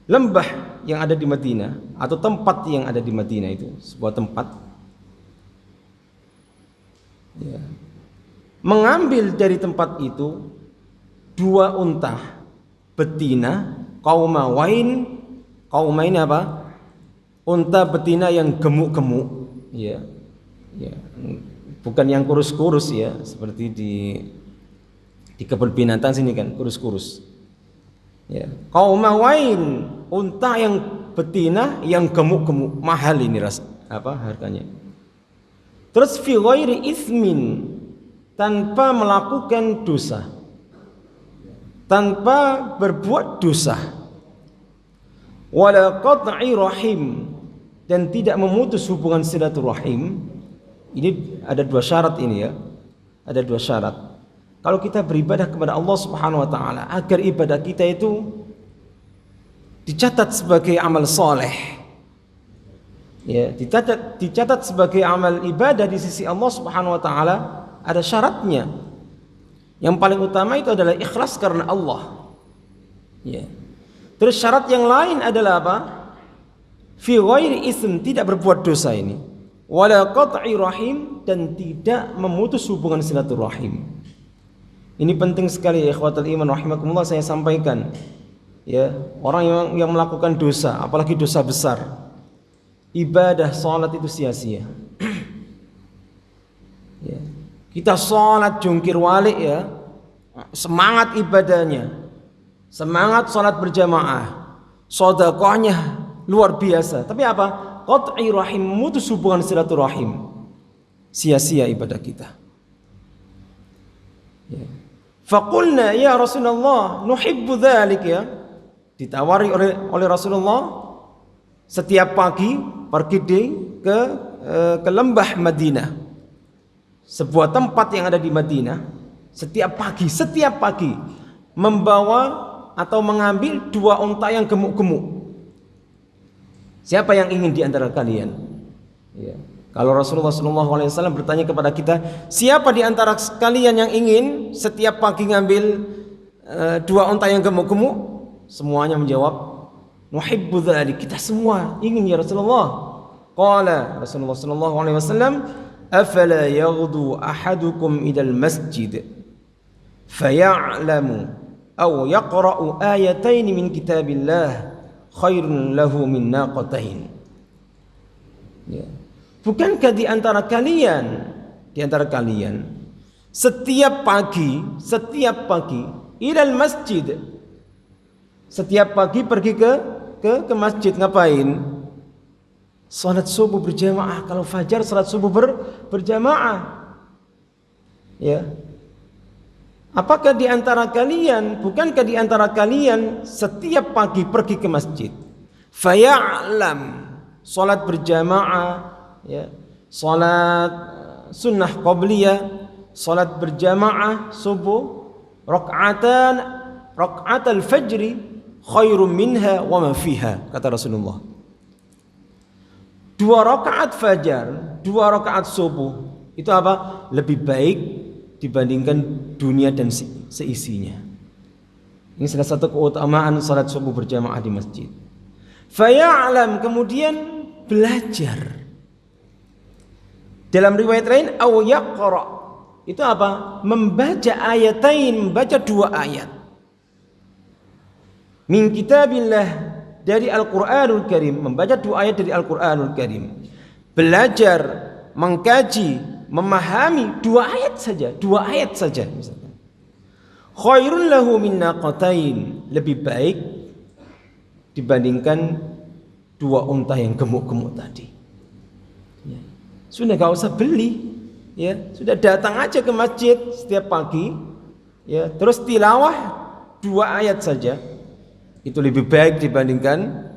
lembah yang ada di Madinah atau tempat yang ada di Madinah itu sebuah tempat, ya, mengambil dari tempat itu 2 unta betina qaumawain. Qaumain apa? Unta betina yang gemuk-gemuk, ya, ya, bukan yang kurus-kurus ya, seperti di kebun binatang sini kan kurus-kurus. Ya, qaumawain, unta yang betina yang gemuk-gemuk, mahal ini harganya. Terus fi ghairi ismin, tanpa melakukan dosa, tanpa berbuat dosa, wala qat'i rahim, dan tidak memutus hubungan silaturahim. Ini ada 2 syarat ini ya. Ada 2 syarat. Kalau kita beribadah kepada Allah Subhanahu wa taala, agar ibadah kita itu dicatat sebagai amal soleh, ya, dicatat sebagai amal ibadah di sisi Allah Subhanahu wa taala, ada syaratnya. Yang paling utama itu adalah ikhlas karena Allah. Ya. Terus syarat yang lain adalah apa? Fi ghairi ism, tidak berbuat dosa ini. Wala qat'i rahim, dan tidak memutus hubungan silaturahim. Ini penting sekali ya ikhwatul iman rahimakumullah, saya sampaikan. Ya, orang yang melakukan dosa, apalagi dosa besar, ibadah salat itu sia-sia. Ya. Kita salat jungkir walik ya, semangat ibadahnya, semangat salat berjamaah, sedekahnya luar biasa. Tapi apa? Qat'i rahim, memutus hubungan silaturahim. Sia-sia ibadah kita. Ya. Faqulna ya Rasulullah nuhibbu dzalik, ya. Ditawari oleh Rasulullah setiap pagi pergi ke lembah Madinah, sebuah tempat yang ada di Madinah, setiap pagi membawa atau mengambil 2 unta yang gemuk-gemuk. Siapa yang ingin di antara kalian? Ya. Kalau Rasulullah SAW bertanya kepada kita, siapa di antara kalian yang ingin setiap pagi ngambil 2 unta yang gemuk-gemuk? Semuanya menjawab, nuhibbu dzalik, kita semua ingin ya Rasulullah. Qala Rasulullah SAW, afala yaghdu ahadukum ilal masjid faya'lamu aw yaqra'u ayatain min kitabillah khairun lahu min naqatain. Ya. Bukankah di antara kalian setiap pagi ilal masjid, setiap pagi pergi ke masjid, ngapain? Salat subuh berjamaah. Kalau fajar salat subuh berjamaah. Ya. Bukankah di antara kalian setiap pagi pergi ke masjid, faya'lam, salat berjamaah, ya, salat sunnah qabliyah, salat berjamaah subuh, rak'atal fajri khairum minha wa ma fiha, kata Rasulullah. 2 rakaat fajar, 2 rakaat subuh, itu apa? Lebih baik dibandingkan dunia dan seisinya. Ini salah satu keutamaan salat subuh berjamaah di masjid. Faya'lam, kemudian belajar. Dalam riwayat lain, aw yaqra, itu apa? Membaca ayatain, membaca 2 ayat. Min kitabillah, dari Al-Quranul Karim, membaca 2 ayat dari Al-Quranul Karim. Belajar, mengkaji, memahami 2 ayat saja misalkan. Khairun lahu min naqatain, lebih baik dibandingkan 2 unta yang gemuk-gemuk tadi. Ya. Sudah gak usah beli, ya, sudah datang aja ke masjid setiap pagi, ya, terus tilawah 2 ayat saja. Itu lebih baik dibandingkan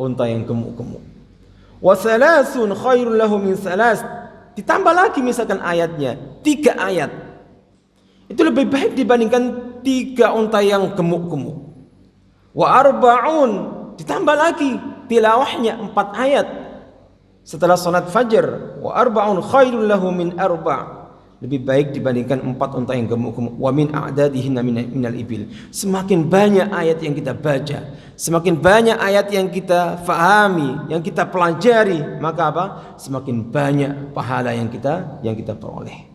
unta yang gemuk-gemuk. Wa salasun khairun lahu min salas, ditambah lagi misalkan ayatnya 3 ayat, itu lebih baik dibandingkan 3 unta yang gemuk-gemuk. Wa arba'un, ditambah lagi tilawahnya 4 ayat setelah salat fajar. Wa arba'un khairun lahu min arba', lebih baik dibandingkan 4 unta yang gemuk-gemuk. Wa min a'dadihinna minal ibil. Semakin banyak ayat yang kita baca, semakin banyak ayat yang kita fahami, yang kita pelajari, maka apa? Semakin banyak pahala yang kita peroleh.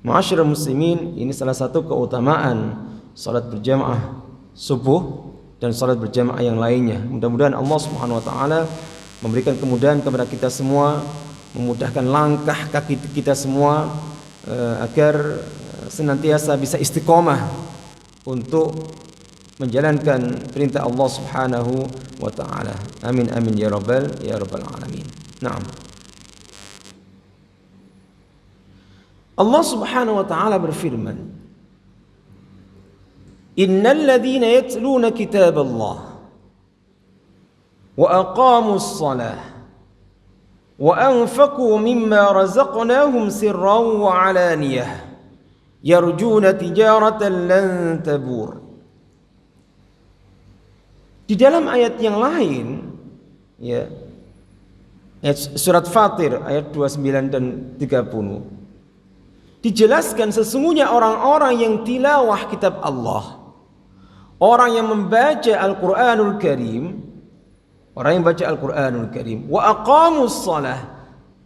Ma'asyiral muslimin, ini salah satu keutamaan salat berjamaah subuh dan salat berjamaah yang lainnya. Mudah-mudahan Allah Subhanahu wa taala memberikan kemudahan kepada kita semua, memudahkan langkah kaki kita semua agar senantiasa bisa istiqomah untuk menjalankan perintah Allah Subhanahu wa taala. Amin amin ya rabbal alamin. Naam. Allah Subhanahu wa taala berfirman, Innal ladzina yatluna kitaballah wa aqamus shalah وأنفقوا مما رزقناهم سرا وعلانية يرجون تجارة لن تبور. Di dalam ayat yang lain, ya, surat Fatir ayat 29 dan 30, dijelaskan sesungguhnya orang-orang yang tilawah kitab Allah, orang yang membaca Al-Quranul Karim, orang yang baca Al-Quranul Karim, wa aqamus shalah,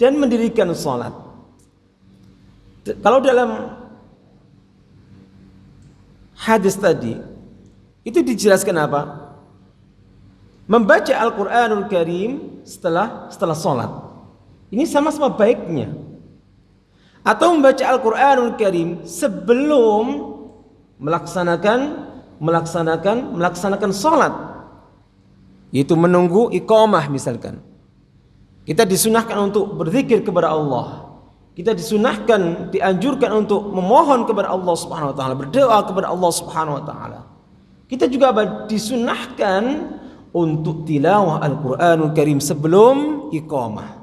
dan mendirikan salat. Kalau dalam hadis tadi itu dijelaskan apa? Membaca Al-Quranul Karim setelah salat. Ini sama-sama baiknya. Atau membaca Al-Quranul Karim sebelum melaksanakan salat, yaitu menunggu iqamah misalkan. Kita disunahkan untuk berzikir kepada Allah. Kita disunahkan, dianjurkan untuk memohon kepada Allah Subhanahu wa taala, berdoa kepada Allah Subhanahu wa taala. Kita juga disunahkan untuk tilawah Al-Qur'anul Karim sebelum iqamah.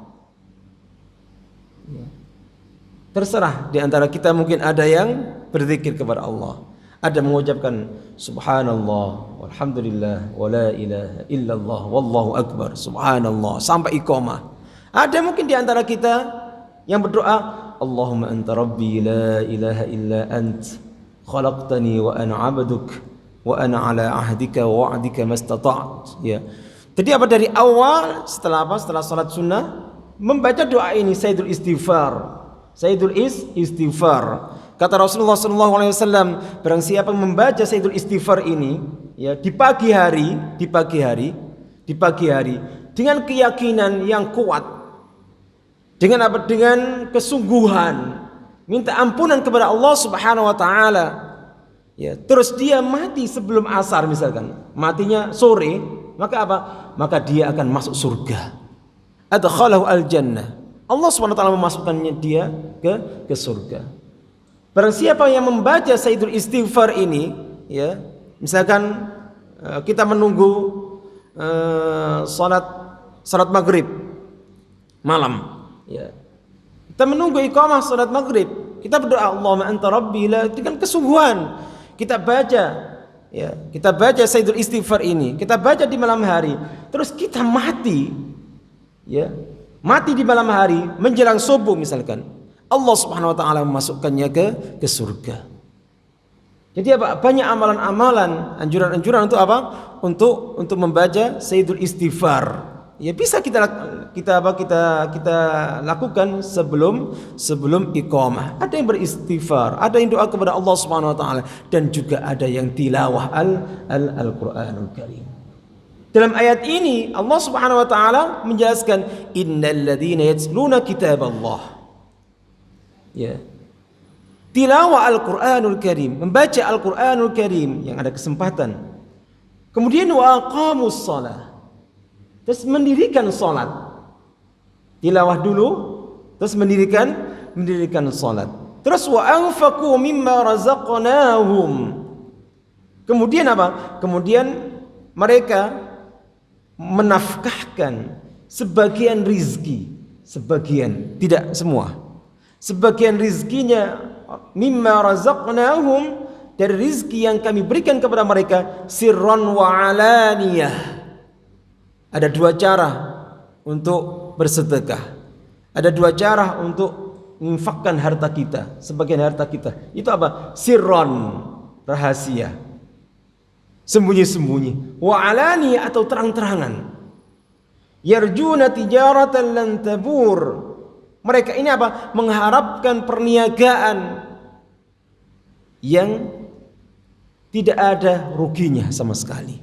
Terserah, di antara kita mungkin ada yang berzikir kepada Allah, ada mengucapkan subhanallah walhamdulillah wala ilaha illallah wallahu akbar subhanallah sampai iqamah. Ada mungkin di antara kita yang berdoa, Allahumma anta rabbi la ilaha illa ant khalaqtani wa ana 'abduk wa ana 'ala 'ahdika wa wa'dika mastata'tu. Ya. Jadi apa, dari awal setelah salat sunnah membaca doa ini, Sayyidul Istighfar. Kata Rasulullah SAW, barang siapa yang membaca Sayyidul Istighfar ini, ya, di pagi hari dengan keyakinan yang kuat, dengan apa? Dengan kesungguhan, minta ampunan kepada Allah Subhanahu wa taala. Ya, terus dia mati sebelum asar misalkan, matinya sore, maka apa? Maka dia akan masuk surga. Adkhalahu al-jannah. Allah Subhanahu wa taala memasukkannya dia ke surga. Barang siapa yang membaca Sayyidul Istighfar ini, ya, misalkan kita menunggu salat maghrib malam, ya, kita menunggu iqamah salat maghrib, kita berdoa Allahumma anta rabbi la, dengan kesungguhan kita baca, ya, kita baca Sayyidul Istighfar ini, kita baca di malam hari, terus kita mati, ya, mati di malam hari menjelang subuh misalkan, Allah Subhanahu wa taala memasukkannya ke surga. Jadi apa? Banyak amalan-amalan, anjuran-anjuran untuk apa? Untuk membaca Sayyidul Istighfar. Ya, bisa kita lakukan sebelum iqamah. Ada yang beristighfar, ada yang doa kepada Allah Subhanahu wa taala, dan juga ada yang tilawah Al-Qur'anul Karim. Dalam ayat ini Allah Subhanahu wa taala menjelaskan innal ladzina yatluna kitaballah. Ya. Tilawah Al-Qur'anul Karim, membaca Al-Qur'anul Karim yang ada kesempatan. Kemudian wa aqamus shalah. Terus mendirikan salat. Tilawah dulu, terus mendirikan salat. Terus wa anfaqu mimma razaqnahum. Kemudian apa? Kemudian mereka menafkahkan sebagian rizki, sebagian, tidak semua. Sebagian rizkinya mimma razaqnahum, dari rizki yang kami berikan kepada mereka, sirran wa alaniyah. Ada dua cara untuk bersedekah, ada dua cara untuk menginfakkan harta kita, sebagian harta kita. Itu apa? Sirron, rahasia. Sembunyi-sembunyi. Wa alani atau terang-terangan. Yarjuna tijaratan lan tabur. Mereka ini apa? Mengharapkan perniagaan yang tidak ada ruginya sama sekali.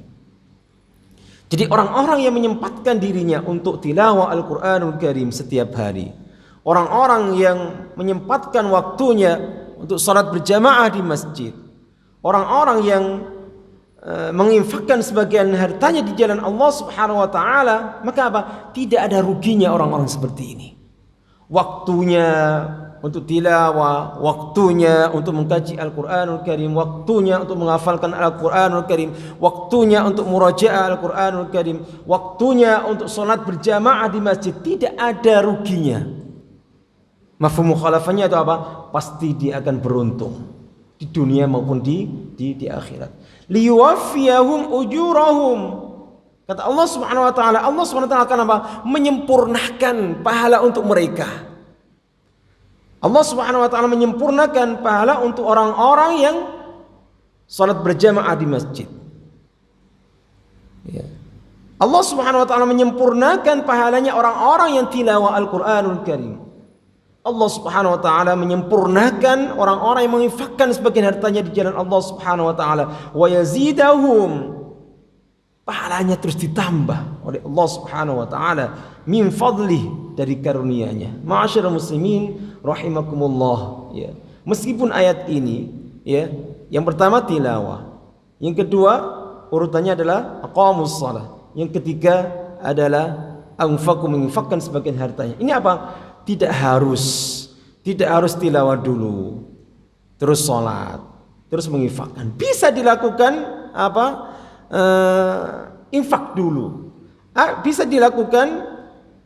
Jadi orang-orang yang menyempatkan dirinya untuk tilawah Al-Quranul Karim setiap hari, orang-orang yang menyempatkan waktunya untuk salat berjamaah di masjid, orang-orang yang menginfakkan sebagian hartanya di jalan Allah Subhanahu wa taala, maka apa? Tidak ada ruginya orang-orang seperti ini. Waktunya untuk tilawah, waktunya untuk mengkaji Al-Quranul Karim, waktunya untuk menghafalkan Al-Quranul Karim, waktunya untuk murajaah Al-Quranul Karim, waktunya untuk sholat berjamaah di masjid, tidak ada ruginya. Mafhum mukhalafahnya itu apa? Pasti dia akan beruntung di dunia maupun di akhirat. Liyuwaffiyahum ujurahum. Kata Allah Subhanahu wa taala, Allah Subhanahu wa taala akan apa? Menyempurnakan pahala untuk mereka. Allah Subhanahu wa taala menyempurnakan pahala untuk orang-orang yang salat berjamaah di masjid. Ya. Allah Subhanahu wa taala menyempurnakan pahalanya orang-orang yang tilawah Al-Qur'anul Karim. Allah Subhanahu wa taala menyempurnakan orang-orang yang menginfakkan sebagian hartanya di jalan Allah Subhanahu wa taala. Wa yazidahum, pahalanya terus ditambah oleh Allah Subhanahu wa taala min fadlih, dari karunia-Nya. Ma'asyiral muslimin rahimakumullah, ya. Meskipun ayat ini, ya, yang pertama tilawah, yang kedua urutannya adalah aqamus shalah, yang ketiga adalah anfaqu, menginfakkan sebagian hartanya. Ini apa? Tidak harus tilawah dulu terus salat, terus menginfakkan. Bisa dilakukan apa? Infak dulu. Bisa dilakukan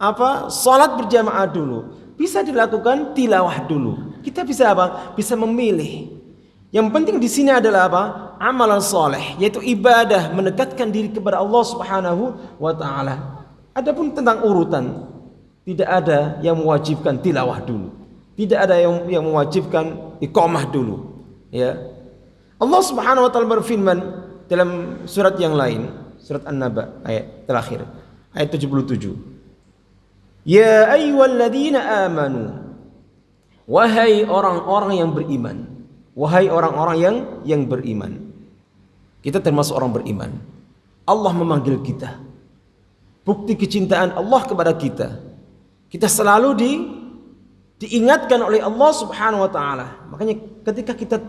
apa? Salat berjamaah dulu. Bisa dilakukan tilawah dulu. Kita bisa apa? Bisa memilih. Yang penting di sini adalah apa? Amalan soleh, yaitu ibadah, mendekatkan diri kepada Allah Subhanahu wa taala. Adapun tentang urutan, tidak ada yang mewajibkan tilawah dulu. Tidak ada yang mewajibkan iqamah dulu. Ya. Allah Subhanahu wa taala berfirman dalam surat yang lain, surat An-Naba ayat terakhir, ayat 77. Ya ayyuhalladzina amanu, wahai orang-orang yang beriman, wahai orang-orang yang beriman. Kita termasuk orang beriman. Allah memanggil kita. Bukti kecintaan Allah kepada kita. Kita selalu diingatkan oleh Allah Subhanahu wa taala. Makanya ketika kita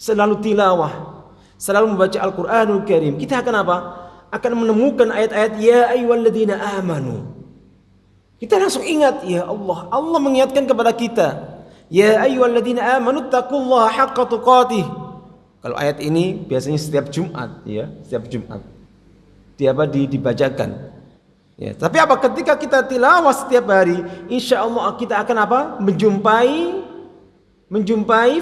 selalu tilawah, selalu membaca Al-Qur'anul Karim, kita akan apa? Akan menemukan ayat-ayat ya ayyuhalladzina amanu. Kita langsung ingat, ya Allah. Allah mengingatkan kepada kita, ya ayyuhalladzina amanu taqullaha haqqa tuqatih. Kalau ayat ini biasanya setiap Jumat, ya, setiap Jumat dibacakan. Ya, tapi apa, ketika kita tilawah setiap hari, insya Allah kita akan apa? Menjumpai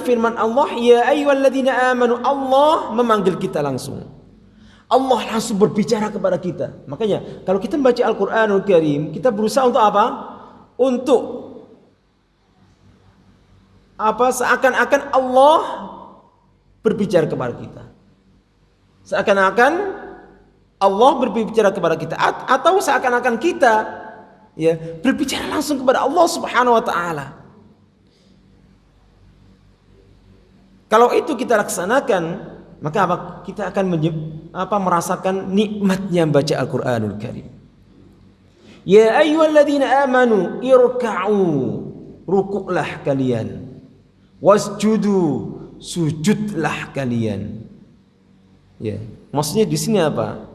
firman Allah, ya ayyuhalladzina amanu. Allah memanggil kita langsung. Allah langsung berbicara kepada kita. Makanya kalau kita membaca Al-Qur'anul Karim, kita berusaha untuk apa? Untuk apa? Seakan-akan Allah berbicara kepada kita. Seakan-akan Allah berbicara kepada kita, atau seakan-akan kita, ya, berbicara langsung kepada Allah Subhanahu wa taala. Kalau itu kita laksanakan, maka apa? Kita akan merasakan nikmatnya baca Al-Qur'anul Karim. Ya ayyuhalladzina amanu irka'u, rukuklah kalian. Wasjudu, sujudlah kalian. Ya, maksudnya di sini apa?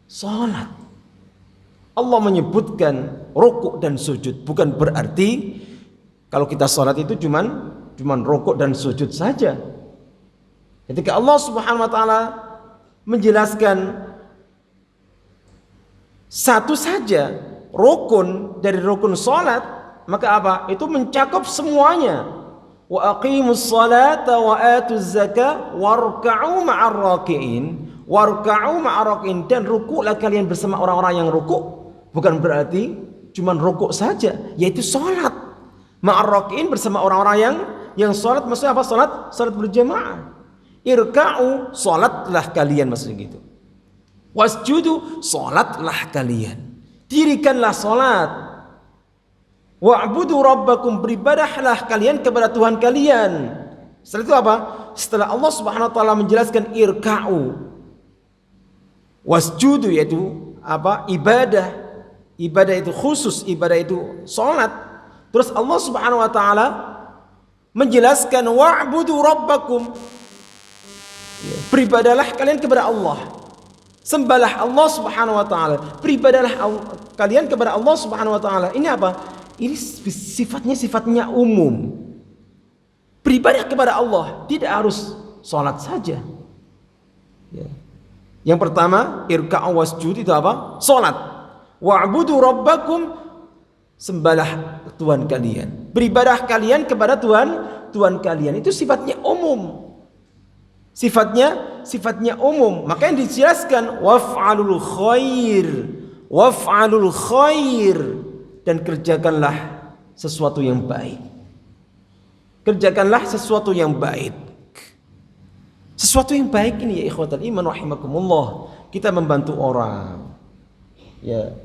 Salat. Allah menyebutkan rukuk dan sujud, bukan berarti kalau kita salat itu cuman rukuk dan sujud saja. Ketika Allah Subhanahu wa taala menjelaskan satu saja rukun dari rukun salat, maka apa? Itu mencakup semuanya. Wa aqimus salata wa atuz zakah warka'u ma'ar raki'in. Warka'u ma'ar raki'in, dan rukuklah kalian bersama orang-orang yang rukuk. Bukan berarti cuman rukuk saja, yaitu salat. Ma'ar-raki'in, bersama orang-orang yang salat. Maksudnya apa? Salat berjamaah. Irka'u, salatlah kalian, maksudnya gitu. Wasjudu, salatlah kalian. Dirikanlah salat. Wa'budu rabbakum, beribadahlah kalian kepada Tuhan kalian. Setelah itu apa? Setelah Allah Subhanahu wa taala menjelaskan irka'u, wasjudu, yaitu apa? Ibadah. Ibadah itu khusus, ibadah itu salat. Terus Allah Subhanahu wa taala menjelaskan wa'budu rabbakum. Beribadahlah kalian kepada Allah. Sembahlah Allah Subhanahu wa taala. Beribadahlah kalian kepada Allah Subhanahu wa taala. Ini apa? Ini sifatnya umum. Beribadah kepada Allah tidak harus salat saja. Ya. Yang pertama, irka'u wasjud itu apa? Salat. Wa'budu rabbakum, sembahlah Tuhan kalian. Beribadah kalian kepada Tuhan kalian. Itu sifatnya umum. Sifatnya umum. Makanya dijelaskan waf'alul khair, dan kerjakanlah sesuatu yang baik. Kerjakanlah sesuatu yang baik. Sesuatu yang baik ini, ya ikhwatal iman rahimakumullah, kita membantu orang. Ya,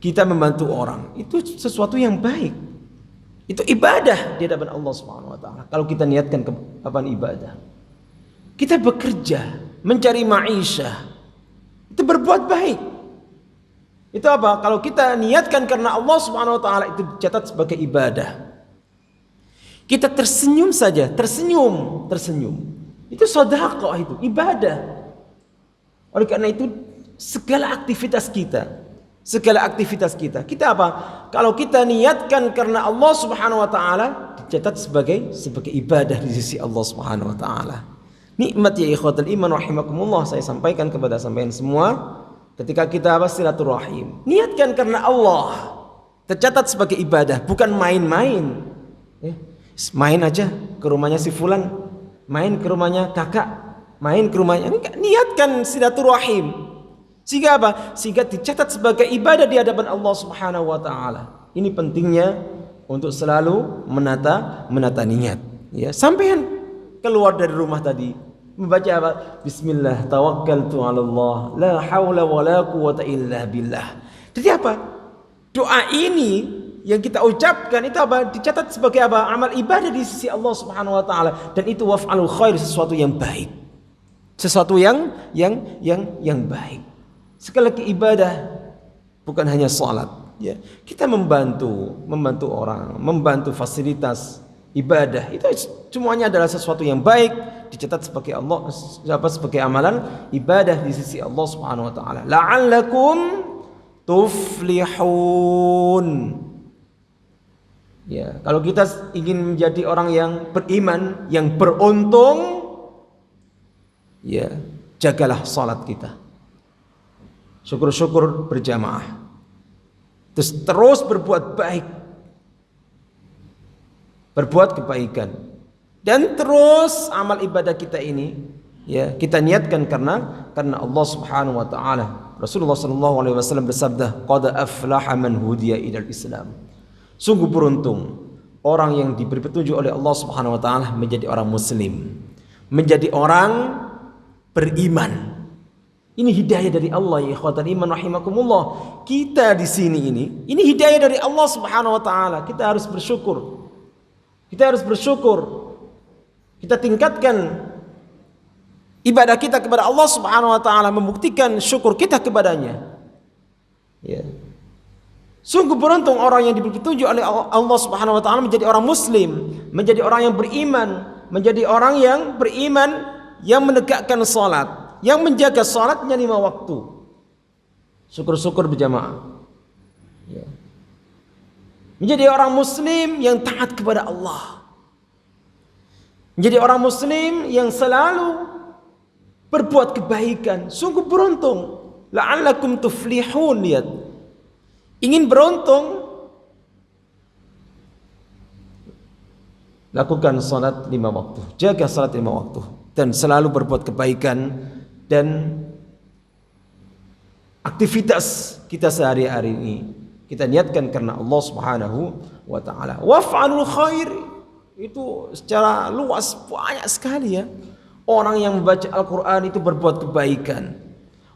kita membantu orang itu sesuatu yang baik. Itu ibadah di hadapan Allah Subhanahu wa taala. Kalau kita niatkan ibadah. Kita bekerja, mencari ma'isyah, itu berbuat baik. Itu apa? Kalau kita niatkan karena Allah Subhanahu wa taala, itu dicatat sebagai ibadah. Kita tersenyum saja, tersenyum. Itu sedekah, itu ibadah. Oleh karena itu segala aktivitas kita, kita apa? Kalau kita niatkan karena Allah Subhanahu wa taala, dicatat sebagai ibadah di sisi Allah Subhanahu wa taala. Nikmat, ya ikhwatul iman rahimakumullah, saya sampaikan kepada sampean semua. Ketika kita silaturahim, niatkan karena Allah, tercatat sebagai ibadah, bukan main-main. Main aja ke rumahnya si fulan, main ke rumahnya kakak, main ke rumahnya. Niatkan silaturahim. Sehingga apa? Sehingga dicatat sebagai ibadah di hadapan Allah Subhanahu wa taala. Ini pentingnya untuk selalu menata niat. Ya, sampean keluar dari rumah tadi membaca apa? Bismillah tawakkaltu 'ala Allah, la haula wala quwata illa billah. Jadi apa? Doa ini yang kita ucapkan itu apa? Dicatat sebagai apa? Amal ibadah di sisi Allah Subhanahu wa taala, dan itu waf'alul khair, sesuatu yang baik. Sesuatu yang baik. Sekali lagi ibadah bukan hanya salat, ya. Kita membantu orang, membantu fasilitas ibadah, itu semuanya adalah sesuatu yang baik, dicatat sebagai sebagai amalan ibadah di sisi Allah Subhanahu wa taala. La'allakum tuflihun. Ya, kalau kita ingin menjadi orang yang beriman, yang beruntung, ya, jagalah salat kita. Syukur-syukur berjamaah. Terus berbuat baik. Berbuat kebaikan. Dan terus amal ibadah kita ini, ya, kita niatkan karena Allah Subhanahu wa taala. Rasulullah sallallahu alaihi wasallam bersabda, "Qad aflaha man hudiya ilal Islam." Sungguh beruntung orang yang diberi petunjuk oleh Allah Subhanahu wa taala menjadi orang muslim, menjadi orang beriman. Ini hidayah dari Allah, ya ikhwatan iman rahimakumullah. Kita di sini ini hidayah dari Allah Subhanahu wa taala. Kita harus bersyukur. Kita tingkatkan ibadah kita kepada Allah Subhanahu wa taala, membuktikan syukur kita kepadanya. Ya. Sungguh beruntung orang yang diberi petunjuk oleh Allah Subhanahu wa taala menjadi orang muslim, menjadi orang yang beriman, menjadi orang yang beriman yang menegakkan salat, yang menjaga salatnya 5 waktu. Syukur-syukur berjamaah. Ya. Menjadi orang muslim yang taat kepada Allah. Menjadi orang muslim yang selalu berbuat kebaikan. Sungguh beruntung. La'allakum tuflihun. Lihat. Ingin beruntung, lakukan salat 5 waktu. Jaga salat 5 waktu. Dan selalu berbuat kebaikan. Dan aktivitas kita sehari-hari ini, Kita niatkan karena Allah Subhanahu wa taala. Waf'alul khair, itu secara luas banyak sekali ya. Orang yang membaca Al-Qur'an itu berbuat kebaikan.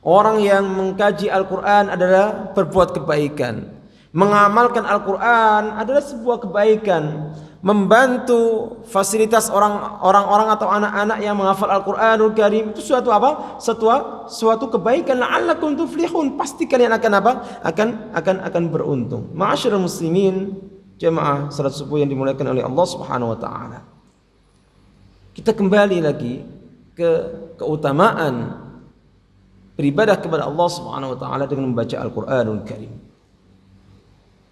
Orang yang mengkaji Al-Qur'an adalah berbuat kebaikan. Mengamalkan Al-Quran adalah sebuah kebaikan. Membantu fasilitas orang-orang atau anak-anak yang menghafal Al-Quranul Karim itu suatu apa? Suatu kebaikan. La'allakum tuflihun. Pasti kalian akan apa? Akan beruntung. Ma'asyiral muslimin, jemaah salat subuh yang dimuliakan oleh Allah Subhanahu wa taala. Kita kembali lagi ke keutamaan beribadah kepada Allah Subhanahu wa taala dengan membaca Al-Quranul Karim.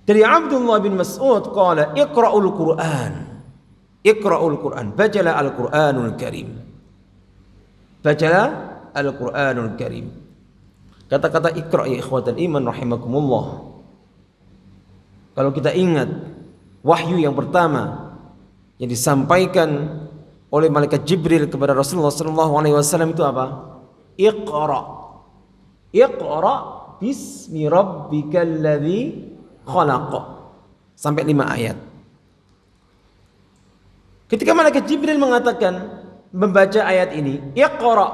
Dari Abdullah bin Mas'ud qala iqra'ul Qur'an. Iqra'ul Qur'an. Bacalah Al-Qur'anul Karim. Bacalah Al-Qur'anul Karim. Kata-kata iqra' ya ikhwatal iman rahimakumullah. Kalau kita ingat wahyu yang pertama yang disampaikan oleh malaikat Jibril kepada Rasulullah sallallahu alaihi wasallam itu apa? Iqra'. Iqra' bismi rabbikal ladzi khalaq, sampai 5 ayat. Ketika malaikat Jibril mengatakan membaca ayat ini, Iqra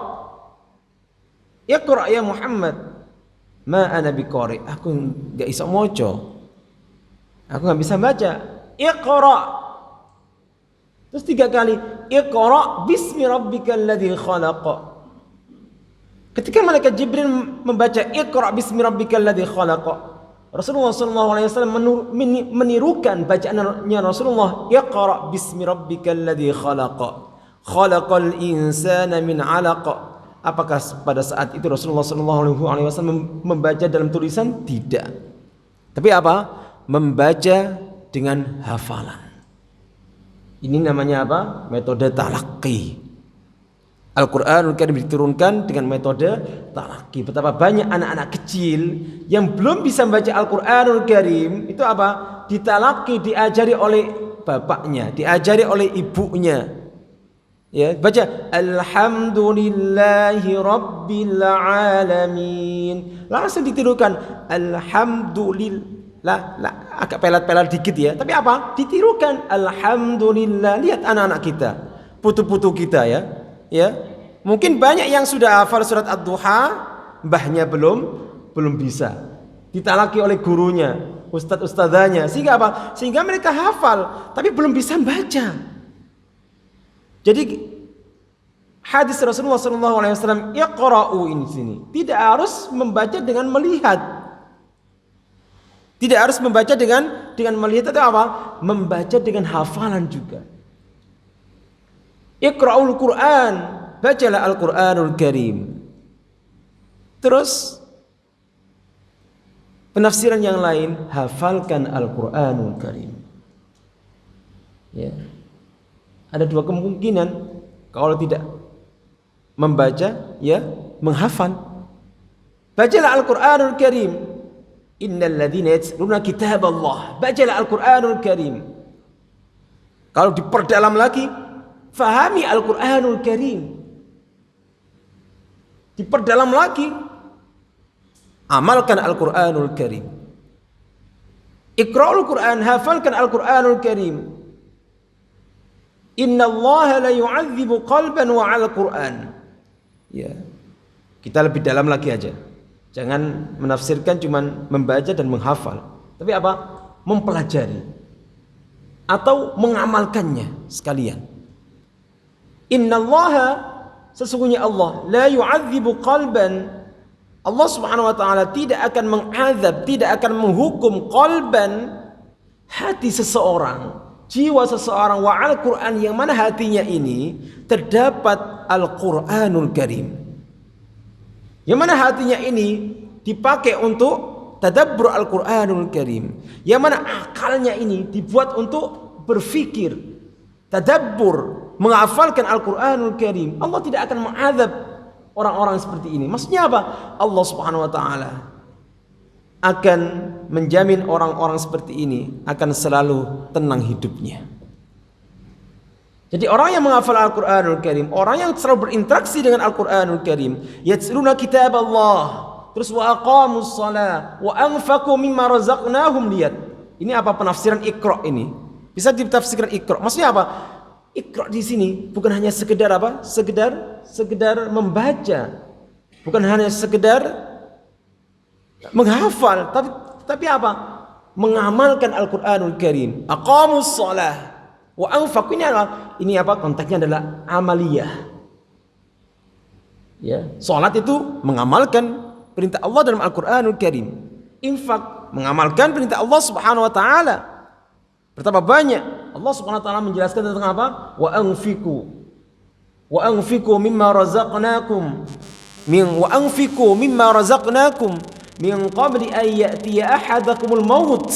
ya Muhammad, ma ana biqari, aku enggak bisa maca, aku enggak bisa baca. Iqra, terus 3 kali, Iqra bismi rabbikal ladzi khalaq. Ketika malaikat Jibril membaca Iqra bismi rabbikal ladzi khalaq, Rasulullah SAW menirukan bacaannya Rasulullah, Iqra bismi rabbikal ladzi khalaq, khalaqal insana min 'alaq. Apakah pada saat itu Rasulullah SAW membaca dalam tulisan? Tidak. Tapi apa? Membaca dengan hafalan. Ini namanya apa? Metode talaqi. Al-Quranul Karim diturunkan dengan metode talaqi. Betapa banyak anak-anak kecil yang belum bisa membaca Al-Quranul Karim itu apa? Ditalaqi, diajari oleh bapaknya, diajari oleh ibunya. Ya, baca Alhamdulillahi Rabbil Alamin. Langsung ditirukan Alhamdulillah. Agak pelat-pelat dikit ya. Tapi apa? Ditirukan Alhamdulillah. Lihat anak-anak kita, putu-putu kita ya. Ya, mungkin banyak yang sudah hafal surat Ad-Duha, mbahnya belum bisa. Ditalaki oleh gurunya, ustadz-ustadzanya, sehingga apa? Sehingga mereka hafal, tapi belum bisa baca. Jadi hadis Rasulullah SAW, Iqra'u ini sini, tidak harus membaca dengan melihat. Tidak harus membaca dengan melihat atau apa? Membaca dengan hafalan juga. Iqra'ul Qur'an, bacalah Al-Qur'anul Karim. Terus penafsiran yang lain, hafalkan Al-Qur'anul Karim. Ya. Ada 2 kemungkinan. Kalau tidak membaca, ya menghafal. Bacalah Al-Qur'anul Karim. Innal ladzina yatluna kitaballah. Bacalah Al-Qur'anul Karim. Kalau diperdalam lagi, fahami Al-Quranul Karim. Diperdalam lagi, amalkan Al-Quranul Karim. Iqra'ul Quran, hafalkan Al-Quranul Karim. Inna Allah la yu'adzibu qalban wa al-Quran. Ya. Kita lebih dalam lagi aja. Jangan menafsirkan cuman membaca dan menghafal. Tapi apa? Mempelajari atau mengamalkannya sekalian. Innallaha, sesungguhnya Allah, la yu'adzibu qalban, Allah Subhanahu wa taala tidak akan mengazab, tidak akan menghukum qalban, hati seseorang, jiwa seseorang, wa al-Quran, yang mana hatinya ini terdapat Al-Quranul Karim, yang mana hatinya ini dipakai untuk tadabbur Al-Quranul Karim, yang mana akalnya ini dibuat untuk berfikir, tadabbur, menghafalkan Al-Quranul Karim. Allah tidak akan mengazab orang-orang seperti ini. Maksudnya apa? Allah Subhanahu wa taala akan menjamin orang-orang seperti ini akan selalu tenang hidupnya. Jadi orang yang menghafal Al-Quranul Karim, orang yang selalu berinteraksi dengan Al-Quranul Karim, yatluna kitab Allah, terus wa aqamus shalah, wa anfaqu mimma razaqnahum. Lihat, ini apa penafsiran Iqra ini? Bisa ditafsirkan Iqra. Maksudnya apa? Iqra di sini bukan hanya sekedar apa? Sekedar membaca. Bukan hanya sekedar menghafal, tapi apa? Mengamalkan Al-Qur'anul Karim. Aqamus shalah wa anfaqu. Ini apa? Konteksnya adalah amaliyah. Ya, salat itu mengamalkan perintah Allah dalam Al-Qur'anul Karim. Infak mengamalkan perintah Allah Subhanahu wa taala. Betapa banyak Allah Subhanahu wa taala menjelaskan tentang apa? Wa anfiqu mimma razaqnakum min qabli an ya'tiya ahadakumul maut.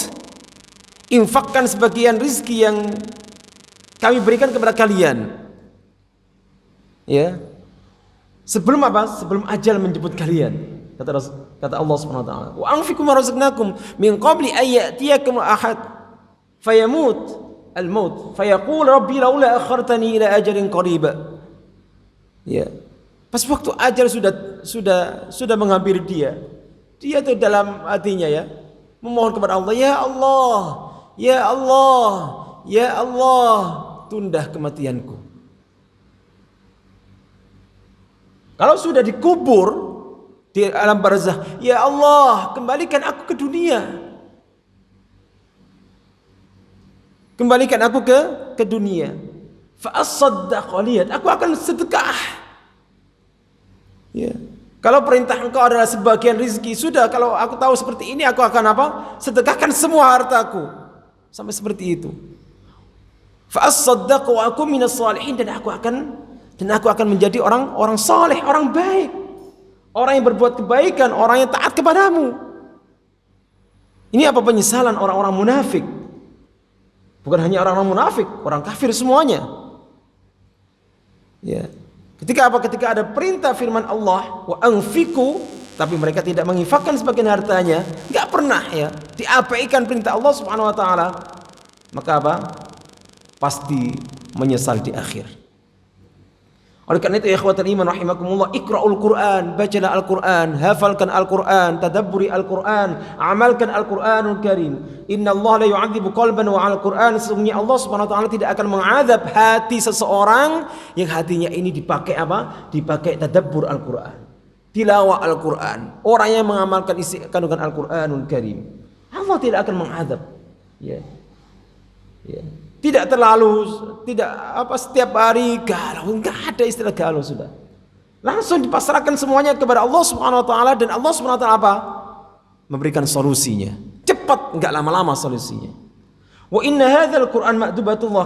Infakkan sebagian rizki yang kami berikan kepada kalian. Ya. Sebelum apa? Sebelum ajal menjemput kalian. Kata Allah Subhanahu wa taala, "Wa anfiqu ma razaqnakum min qabli an ya'tiyakum ahad fayamut al-maut fayaqul rabbi laula akhartani ila ajalin qarib." Ya. Pas waktu ajal sudah menghampiri dia itu dalam hatinya ya memohon kepada Allah, "Ya Allah, ya Allah, ya Allah, tunda kematianku." Kalau sudah dikubur di alam barzakh, "Ya Allah, kembalikan aku ke dunia. Kembalikan aku ke dunia. Fa as-saddaq." Lihat, aku akan sedekah. Ya. Kalau perintah engkau adalah sebagian rezeki, sudah, kalau aku tahu seperti ini aku akan apa? Sedekahkan semua hartaku. Sampai seperti itu. Fa as-saddaq wa aku minas salihin, dan aku akan menjadi orang saleh, orang baik. Orang yang berbuat kebaikan, orang yang taat kepadamu. Ini apa? Penyesalan orang-orang munafik. Bukan hanya orang-orang munafik, orang kafir semuanya. Ya. Ketika apa? Ketika ada perintah firman Allah, wa anfiqu, tapi mereka tidak menginfakkan sebagian hartanya, enggak pernah ya diabaikan perintah Allah Subhanahu wa taala, maka apa? Pasti menyesal di akhir. Oleh karena itu ya ikhwatal iman rahimakumullah, iqra'ul Qur'an, bacalah Al-Qur'an, hafalkan Al-Qur'an, tadabburi Al-Qur'an, amalkan Al-Qur'anul Karim. Innallaha la yu'adzibu qalban wa 'alal Qur'an. Sesungguhnya Allah Subhanahu wa taala tidak akan mengazab hati seseorang yang hatinya ini dipakai apa? Dipakai tadabbur Al-Qur'an, tilawah Al-Qur'an. Orang yang mengamalkan isi kandungan Al-Qur'anul Karim, Allah tidak akan mengazab. Ya. Ya. Tidak setiap hari galau, enggak ada istilah galau sudah. Langsung dipasrahkan semuanya kepada Allah Subhanahu wa taala, dan Allah Subhanahu wa taala apa? Memberikan solusinya. Cepat, enggak lama-lama solusinya. Wa inna hadzal Qur'an ma'dubatullah,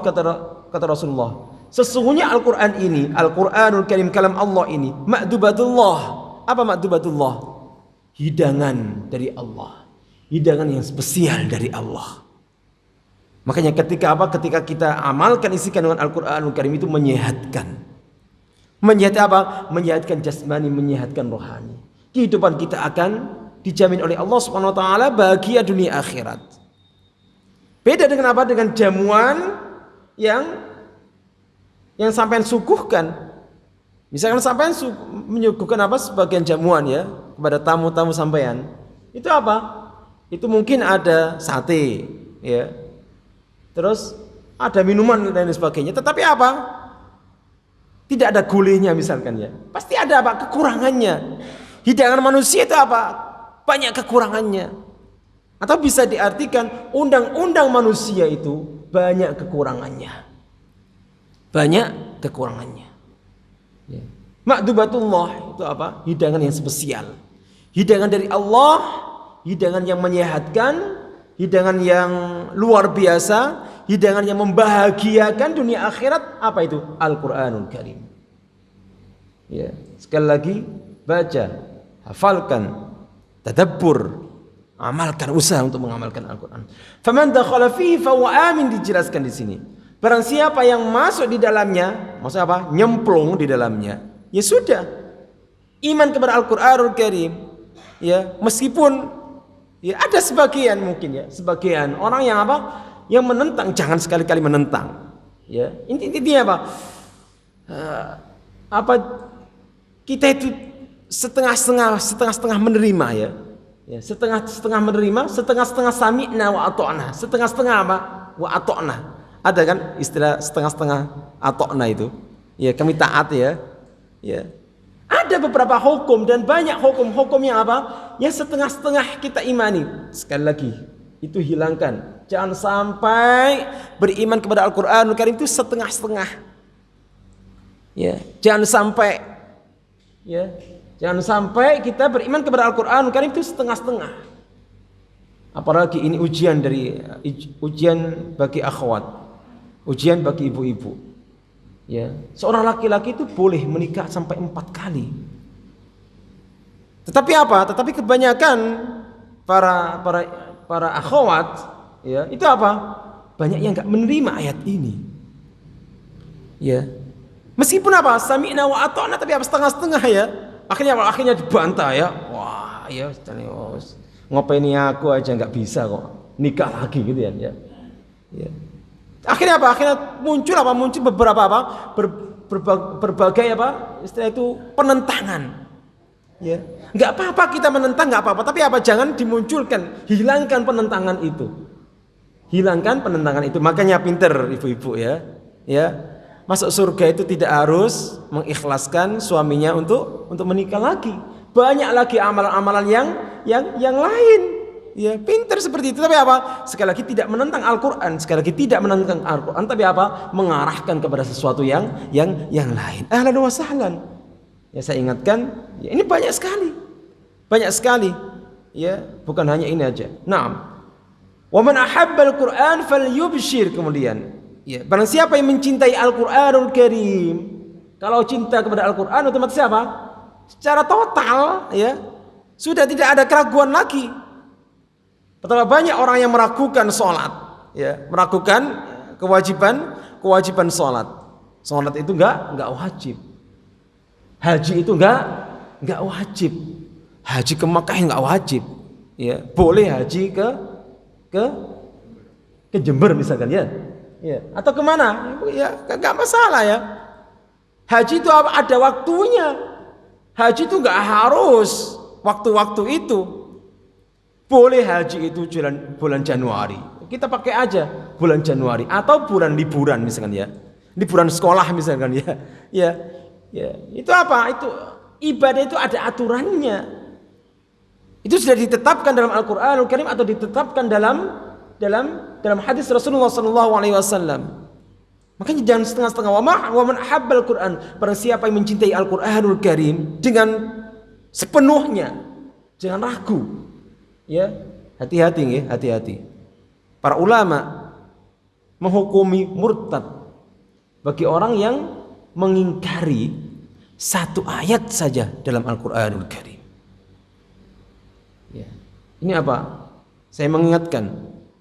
kata Rasulullah. Sesungguhnya Al-Qur'an ini, Al-Qur'anul Karim, kalam Allah ini, ma'dubatullah. Apa ma'dubatullah? Hidangan dari Allah. Hidangan yang spesial dari Allah. Makanya ketika kita amalkan isi kandungan Al-Qur'anul Karim itu menyehatkan. Menyehatkan apa? Menyehatkan jasmani, menyehatkan rohani. Kehidupan kita akan dijamin oleh Allah Subhanahu wa taala bahagia dunia akhirat. Beda dengan apa? Dengan jamuan yang sampean suguhkan. Misalkan sampean menyuguhkan apa? Sebagian jamuan ya kepada tamu-tamu sampean. Itu apa? Itu mungkin ada sate, ya. Terus ada minuman dan sebagainya. Tetapi apa? Tidak ada gulenya misalkan ya. Pasti ada apa? Kekurangannya. Hidangan manusia itu apa? Banyak kekurangannya. Atau bisa diartikan undang-undang manusia itu banyak kekurangannya. Banyak kekurangannya. Ya. Ma'dubatullah itu apa? Hidangan yang spesial. Hidangan dari Allah, hidangan yang menyehatkan, hidangan yang luar biasa, hidangan yang membahagiakan dunia akhirat. Apa itu? Al-Qur'anul Karim. Ya, sekali lagi baca, hafalkan, tadabbur, amalkan, usaha untuk mengamalkan Al-Qur'an. Faman dakhala fihi fa huwa amin, dijelaskan di sini. Barang siapa yang masuk di dalamnya, maksudnya apa? Nyemplung di dalamnya. Ya sudah. Iman kepada Al-Qur'anul Karim. Ya, meskipun ya ada sebagian mungkin ya, sebagian orang yang apa? Yang menentang, jangan sekali-kali menentang. Ya, intinya apa? Kita itu setengah menerima ya. Ya, setengah menerima, setengah sami'na wa ata'na. Setengah apa? Wa ata'na. Ada kan istilah setengah ata'na itu? Ya, kami taat ya. Ya. Ada beberapa hukum dan banyak hukum yang apa? Ya setengah-setengah kita imani. Sekali lagi, itu hilangkan. Jangan sampai beriman kepada Al-Qur'anul Karim itu setengah-setengah. Ya, jangan sampai kita beriman kepada Al-Qur'anul Karim itu setengah-setengah. Apalagi ini ujian bagi akhwat, ujian bagi ibu-ibu. Ya, seorang laki-laki itu boleh menikah sampai 4 kali. Tetapi kebanyakan para akhwat, ya, itu apa? Banyak yang enggak menerima ayat ini. Ya. Meskipun apa? Sami'na wa ata'na, tapi apa setengah-setengah ya. Akhirnya dibantah ya. Wah, ya ngopeni aku aja enggak bisa kok. Nikah lagi gitu ya. Ya. Akhirnya apa? Muncul beberapa berbagai istilah itu penentangan. Ya. Enggak apa-apa kita menentang, enggak apa-apa, tapi jangan dimunculkan, hilangkan penentangan itu. Makanya pinter ibu-ibu ya. Ya. Masuk surga itu tidak harus mengikhlaskan suaminya untuk menikah lagi. Banyak lagi amalan-amalan yang lain. Ya, pintar seperti itu, tapi sekali lagi tidak menentang Al-Quran, tapi mengarahkan kepada sesuatu yang lain. Ahlan wa sahlan. Ya, saya ingatkan, ya, ini banyak sekali. Ya, bukan hanya ini aja. Naam. Wa man ahabbal Qur'an falyubshir, kemudian. Ya, barang siapa yang mencintai Al-Qur'anul Karim, kalau cinta kepada Al-Qur'an otomatis secara total, ya, sudah tidak ada keraguan lagi. Betapa banyak orang yang meragukan sholat, ya, meragukan kewajiban sholat. Sholat itu enggak wajib. Haji itu enggak wajib. Haji ke Makkah enggak wajib. Ya, boleh haji ke Jember misalkan ya. Ya, atau kemana? Ya, enggak masalah ya. Haji itu ada waktunya. Haji itu enggak harus waktu-waktu itu. Boleh haji itu bulan Januari. Kita pakai aja bulan Januari atau bulan liburan misalkan ya. Liburan sekolah misalkan ya. Ya. Itu Itu ibadah itu ada aturannya. Itu sudah ditetapkan dalam Al-Qur'anul Karim atau ditetapkan dalam hadis Rasulullah SAW. Makanya jangan setengah-setengah. Wa man ahabbal Qur'an, barang siapa yang mencintai Al-Qur'anul Karim dengan sepenuhnya, jangan ragu. Ya, hati-hati. Para ulama menghukumi murtad bagi orang yang mengingkari satu ayat saja dalam Al-Qur'anul Karim. Ya. Ini saya mengingatkan,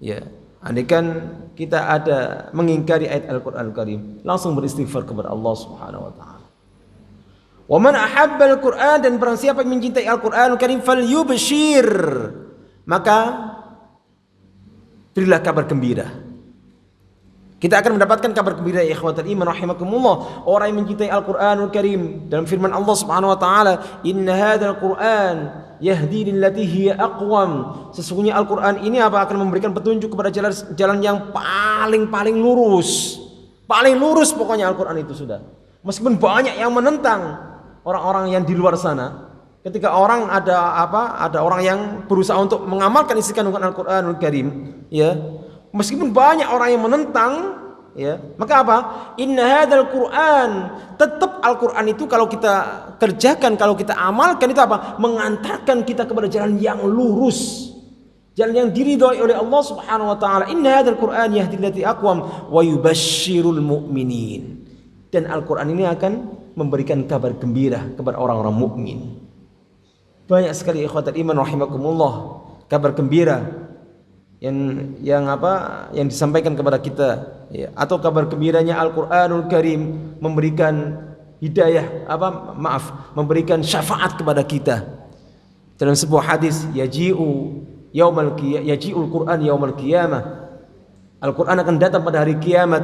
ya, andaikan kita ada mengingkari ayat Al-Qur'anul Karim, langsung beristighfar kepada Allah Subhanahu wa taala. Wa man ahabbal Qur'an, dan barang siapa yang mencintai Al-Qur'anul Karim falyubshir, maka berilah kabar gembira. Kita akan mendapatkan kabar gembira, ya ikhwatal iman rahimakumullah. Orang yang mencintai Al-Qur'anul Karim, dalam firman Allah Subhanahu wa taala, "Inna hadzal Qur'an yahdi lillati hiya aqwam." Sesungguhnya Al-Qur'an ini akan memberikan petunjuk kepada jalan yang paling lurus. Paling lurus pokoknya Al-Qur'an itu sudah. Meskipun banyak yang menentang, orang-orang yang di luar sana. Ketika orang ada orang yang berusaha untuk mengamalkan isi kandungan Al-Qur'anul Karim, ya, meskipun banyak orang yang menentang, ya, maka inna hadzal Qur'an, tetap Al-Qur'an itu kalau kita kerjakan, kalau kita amalkan itu mengantarkan kita kepada jalan yang lurus, jalan yang diridhoi oleh Allah Subhanahu wa taala. Inna hadzal Qur'an yahdi lillati aqwam wa yubashshirul mu'minin. Dan Al-Qur'an ini akan memberikan kabar gembira kepada orang-orang mukmin. Banyak sekali ikhwatal iman rahimakumullah kabar gembira yang disampaikan kepada kita, ya, atau kabar gembiranya Al-Qur'anul Karim memberikan hidayah, memberikan syafaat kepada kita. Dalam sebuah hadis, yaji'ul Qur'an yaumal qiyamah. Al-Qur'an akan datang pada hari kiamat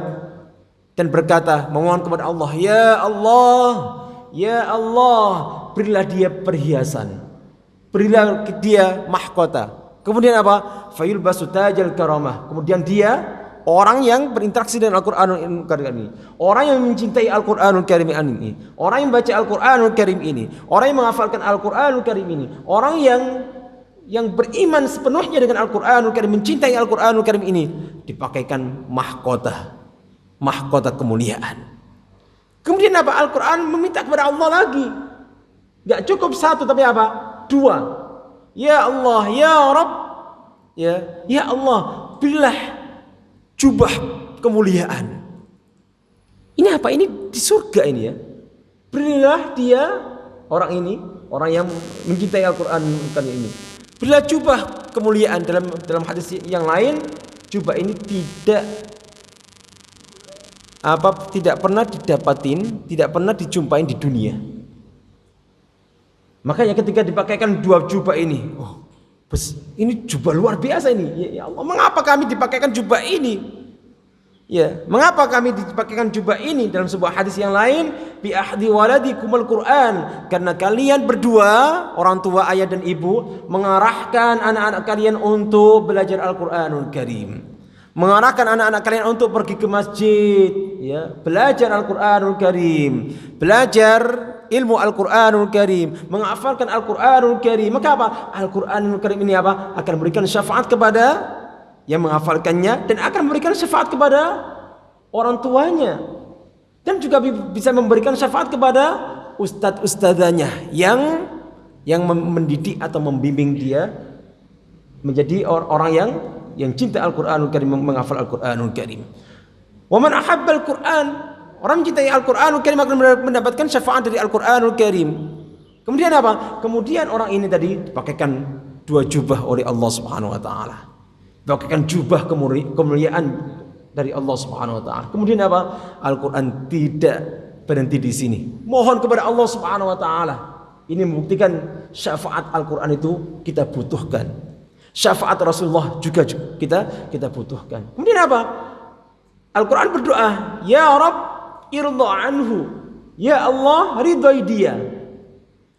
dan berkata, memohon kepada Allah, ya Allah, berilah dia perhiasan, berilah dia mahkota. Kemudian apa? Fayulbasu tajal karamah. Kemudian dia orang yang berinteraksi dengan Al-Qur'anul Karim ini, orang yang mencintai Al-Qur'anul Karim ini, orang yang membaca Al-Qur'anul Karim ini, orang yang menghafalkan Al-Qur'anul Karim ini, orang yang beriman sepenuhnya dengan Al-Qur'anul Karim, mencintai Al-Qur'anul Karim ini, dipakaikan mahkota, mahkota kemuliaan. Kemudian apa? Al-Qur'an meminta kepada Allah lagi. Gak cukup satu tapi apa? Dua. Ya Allah, ya Rabb, ya Allah, berilah jubah kemuliaan. Ini apa? Ini di surga ini ya. Berilah dia orang ini, orang yang mencintai Al-Qur'an ini, berilah jubah kemuliaan. Dalam hadis yang lain, jubah ini tidak pernah didapatin, tidak pernah dijumpain di dunia. Makanya ketika dipakaikan dua jubah ini, ini jubah luar biasa ini. Ya Allah, mengapa kami dipakaikan jubah ini? Ya, mengapa kami dipakaikan jubah ini? Dalam sebuah hadis yang lain, bi ahdi waladikumul Qur'an, karena kalian berdua, orang tua ayah dan ibu, mengarahkan anak-anak kalian untuk belajar Al-Qur'anul Karim. Mengarahkan anak-anak kalian untuk pergi ke masjid, ya, belajar Al-Qur'anul Karim, belajar ilmu Al-Qur'anul Karim, menghafalkan Al-Qur'anul Karim. Maka apa? Al-Qur'anul Karim ini apa? Akan memberikan syafaat kepada yang menghafalkannya, dan akan memberikan syafaat kepada orang tuanya, dan juga bisa memberikan syafaat kepada ustadz-ustadzanya yang mendidik atau membimbing dia menjadi orang yang cinta Al-Qur'anul Karim, menghafal Al-Qur'anul Karim. Wa man ahabbal Qur'an, orang mencintai Al-Qur'anul Karim akan mendapatkan syafaat dari Al-Qur'anul Karim. Kemudian apa? Kemudian orang ini tadi dipakaikan dua jubah oleh Allah Subhanahu wa taala. Dipakaikan jubah kemuliaan dari Allah Subhanahu wa taala. Kemudian apa? Al-Qur'an tidak berhenti di sini. Mohon kepada Allah Subhanahu wa taala. Ini membuktikan syafaat Al-Qur'an itu kita butuhkan. Syafaat Rasulullah juga kita butuhkan. Kemudian apa? Al-Qur'an berdoa, ya Rabb irda anhu. Ya Allah, ridai dia.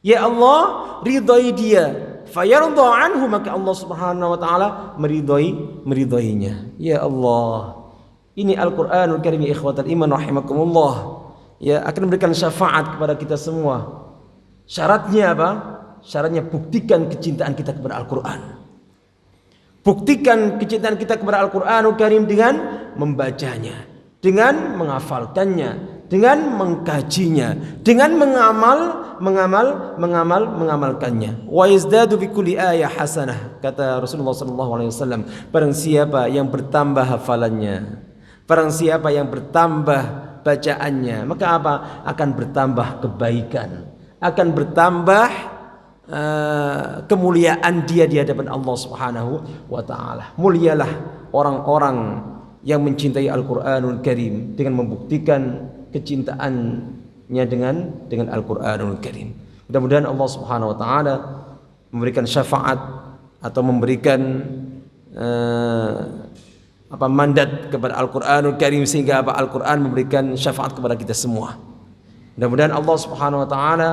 Ya Allah, ridai dia. Fayarda anhu, maka Allah Subhanahu wa taala meridainya. Ya Allah. Ini Al-Qur'anul Karim, ya ikhwatal iman rahimakumullah. Ya, akan memberikan syafaat kepada kita semua. Syaratnya apa? Syaratnya buktikan kecintaan kita kepada Al-Qur'an. Buktikan kecintaan kita kepada Al-Qur'anul Karim dengan membacanya, dengan menghafalkannya, dengan mengkajinya, dengan mengamalkannya. Wa yazdadu bi kulli ayah hasanah, kata Rasulullah sallallahu alaihi wasallam. Barang siapa yang bertambah hafalannya, barang siapa yang bertambah bacaannya, maka apa? Akan bertambah kebaikan, akan bertambah kemuliaan dia di hadapan Allah Subhanahu wa taala. Mulialah orang-orang yang mencintai Al-Qur'anul Karim dengan membuktikan kecintaannya dengan Al-Qur'anul Karim. Mudah-mudahan Allah Subhanahu wa taala memberikan syafaat atau memberikan mandat kepada Al-Qur'anul Karim, sehingga Al-Qur'an memberikan syafaat kepada kita semua. Mudah-mudahan Allah Subhanahu wa taala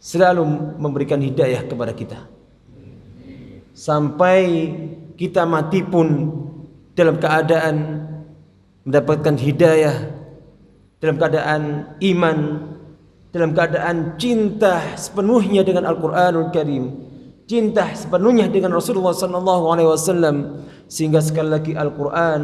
selalu memberikan hidayah kepada kita, sampai kita mati pun dalam keadaan mendapatkan hidayah, dalam keadaan iman, dalam keadaan cinta sepenuhnya dengan Al-Qur'anul Karim, cinta sepenuhnya dengan Rasulullah SAW, sehingga sekali lagi Al-Qur'an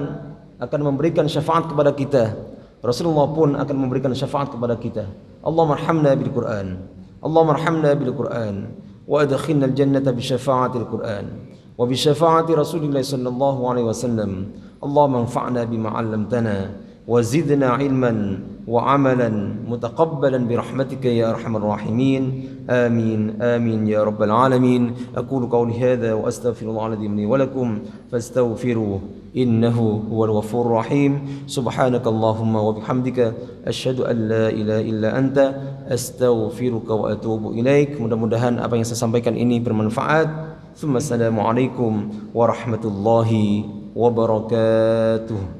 akan memberikan syafaat kepada kita. Rasulullah pun akan memberikan syafaat kepada kita. Allahumma arhamna bil Qur'an, Allahumma arhamna bil Qur'an, wa adkhilna al jannata bi syafa'atil Qur'an wa bi syafa'ati Rasulillah sallallahu alaihi wasallam. Allahumma anfa'na bima 'allamtana wa zidna 'ilman wa 'amalan mutaqabbalan bi rahmatika ya arhamar rahimin. Amin amin ya rabbal alamin. Aqulu qawli hadha wa astaghfirullah li wa lakum fastaghfiruhu innahu huwal ghafurur rahim. Subhanakallahumma wa bihamdika asyhadu an la ilaha illa anta astaghfiruka wa atubu ilaik. Mudah-mudahan apa yang saya sampaikan ini bermanfaat. Assalamualaikum warahmatullahi wabarakatuh.